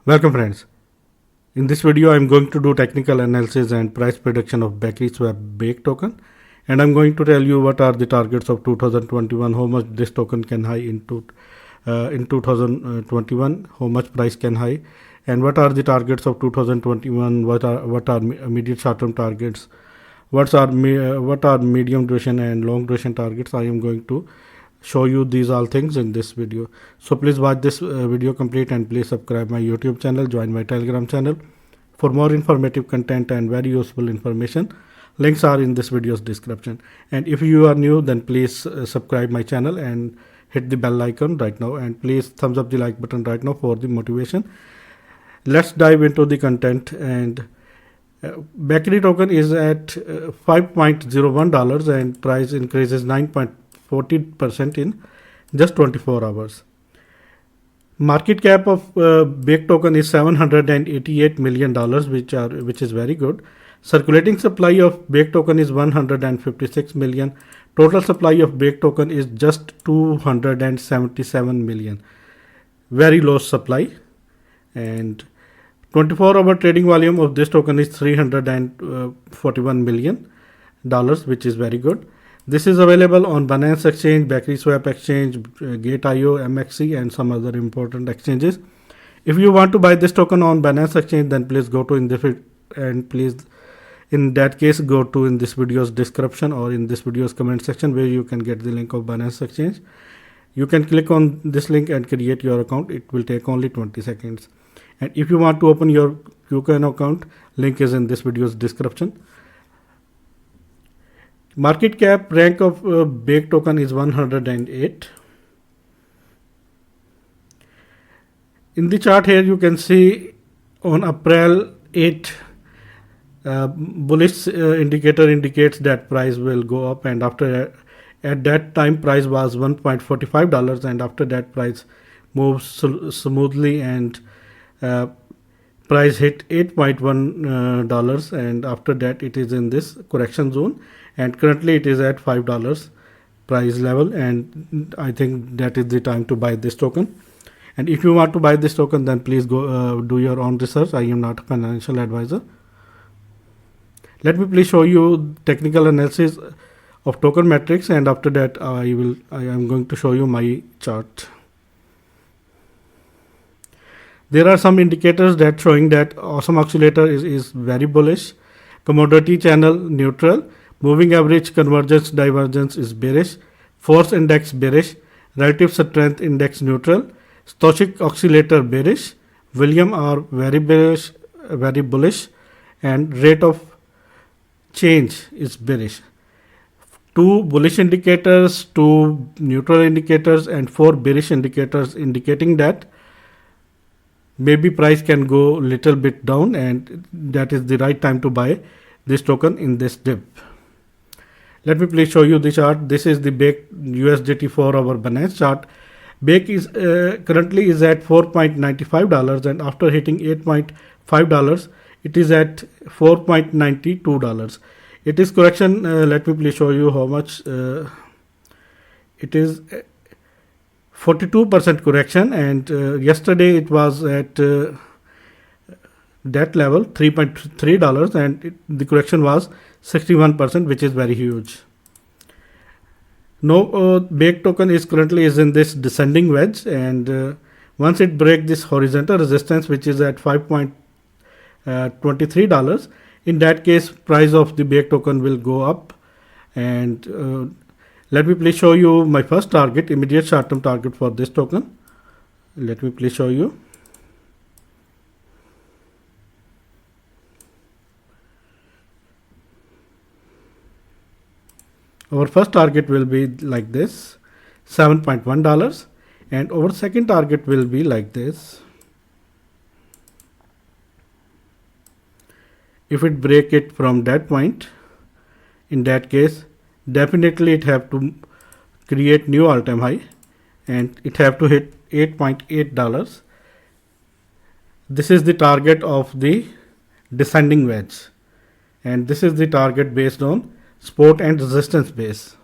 Welcome friends. In this video I am going to do technical analysis and price prediction of Bakery Swap Bake token, and I am going to tell you what are the targets of 2021, how much this token can high in 2021, how much price can high, and what are the targets of 2021, what are immediate short term targets, what are medium duration and long duration targets. I am going to show you these all things in this video. So please watch this video complete and please subscribe my YouTube channel, join my Telegram channel for more informative content and very useful information. Links are in this video's description. And if you are new, then please subscribe my channel and hit the bell icon right now, and please thumbs up the like button right now for the motivation. Let's dive into the content. And Bakery token is at $5.01 and price increases 9.40% in just 24 hours. Market cap of Bake token is $788 million, which is very good. Circulating supply of Bake token is 156 million. Total supply of Bake token is just 277 million. Very low supply. And 24-hour trading volume of this token is $341 million, which is very good. This is available on Binance Exchange, Bakery Swap Exchange, Gate.io, MXC, and some other important exchanges. If you want to buy this token on Binance Exchange, then please go to in this video's description or in this video's comment section, where you can get the link of Binance Exchange. You can click on this link and create your account. It will take only 20 seconds. And if you want to open your KuCoin account, link is in this video's description. Market cap rank of Bake token is 108. In the chart here, you can see on April 8, bullish indicator indicates that price will go up, and after at that time price was $1.45, and after that price moves smoothly and price hit $8.1, and after that it is in this correction zone, and currently it is at $5 price level, and I think that is the time to buy this token. And if you want to buy this token, then please go do your own research. I am not a financial advisor. Let me please show you technical analysis of token metrics, and after that I am going to show you my chart. There are some indicators that showing that Awesome Oscillator is very bullish. Commodity channel neutral. Moving average convergence divergence is bearish. Force index bearish. Relative strength index neutral. Stochastic oscillator bearish. William R very bearish, very bullish, and rate of change is bearish. 2 bullish indicators, 2 neutral indicators, and 4 bearish indicators, indicating that maybe price can go little bit down, and that is the right time to buy this token in this dip. Let me please show you the chart. This is the Bake USDT 4-hour Binance chart. Bake is currently is at $4.95, and after hitting $8.5, it is at $4.92. It is correction. Let me please show you how much it is. 42% correction, and yesterday it was at that level $3.3, and the correction was 61%, which is very huge. Now Bake token is currently in this descending wedge, and once it breaks this horizontal resistance, which is at $5.23, in that case price of the Bake token will go up. And let me please show you my first target, immediate short term target for this token. Let me please show you. Our first target will be like this, $7.1, and our second target will be like this. If it break it from that point, in that case definitely it have to create new all-time high, and it have to hit $8.8. This is the target of the descending wedge, and this is the target based on support and resistance base.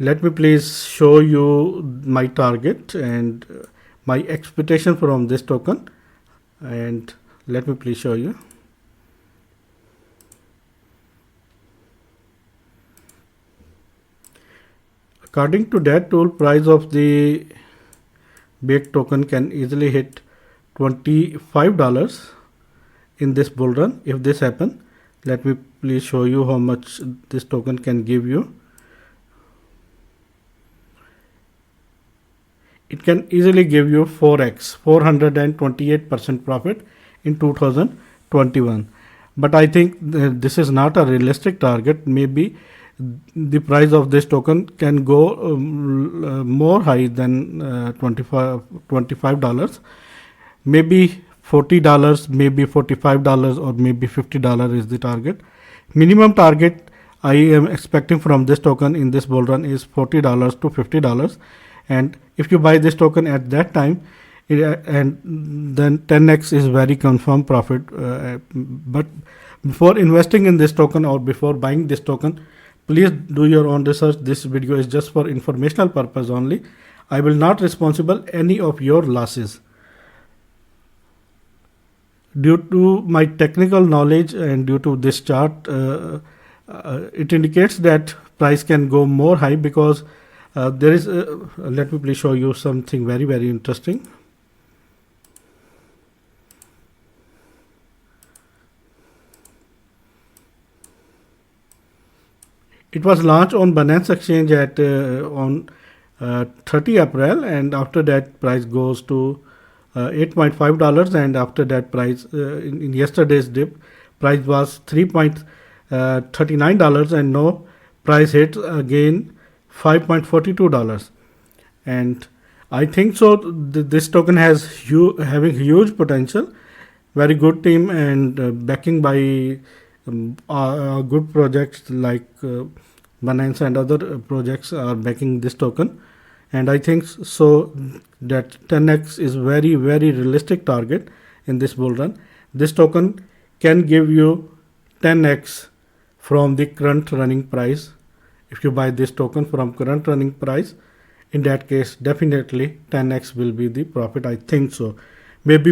Let me please show you my target and my expectation from this token, and let me please show you. According to that tool, price of the Baked token can easily hit $25 in this bull run. If this happen, let me please show you how much this token can give you. It can easily give you 4x, 428% profit in 2021. But I think this is not a realistic target. Maybe the price of this token can go more high than $25. Maybe $40, maybe $45, or maybe $50 is the target. Minimum target I am expecting from this token in this bull run is $40 to $50. And if you buy this token at that time, and then 10x is very confirmed profit. But before investing in this token or before buying this token, please do your own research. This video is just for informational purpose only. I will not responsible any of your losses. Due to my technical knowledge and due to this chart, it indicates that price can go more high because there is let me please show you something very interesting. It was launched on Binance Exchange at on 30 April, and after that price goes to $8.5, and after that price in yesterday's dip, price was $3.39, and now price hit again $5.42. And I think so this token has having huge potential, very good team, and backing by good projects like Binance and other projects are backing this token. And I think so that 10x is very realistic target in this bull run. This token can give you 10x from the current running price. If you buy this token from current running price, in that case definitely 10x will be the profit. I think so. Maybe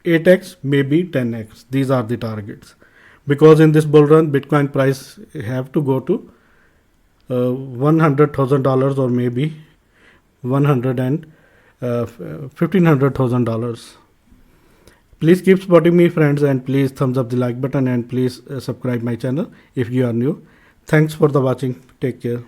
8x, maybe 10x. These are the targets. Because in this bull run, Bitcoin price have to go to $100,000 or maybe $1,500,000. Please keep supporting me, friends, and please thumbs up the like button, and please subscribe my channel if you are new. Thanks for the watching. Take care.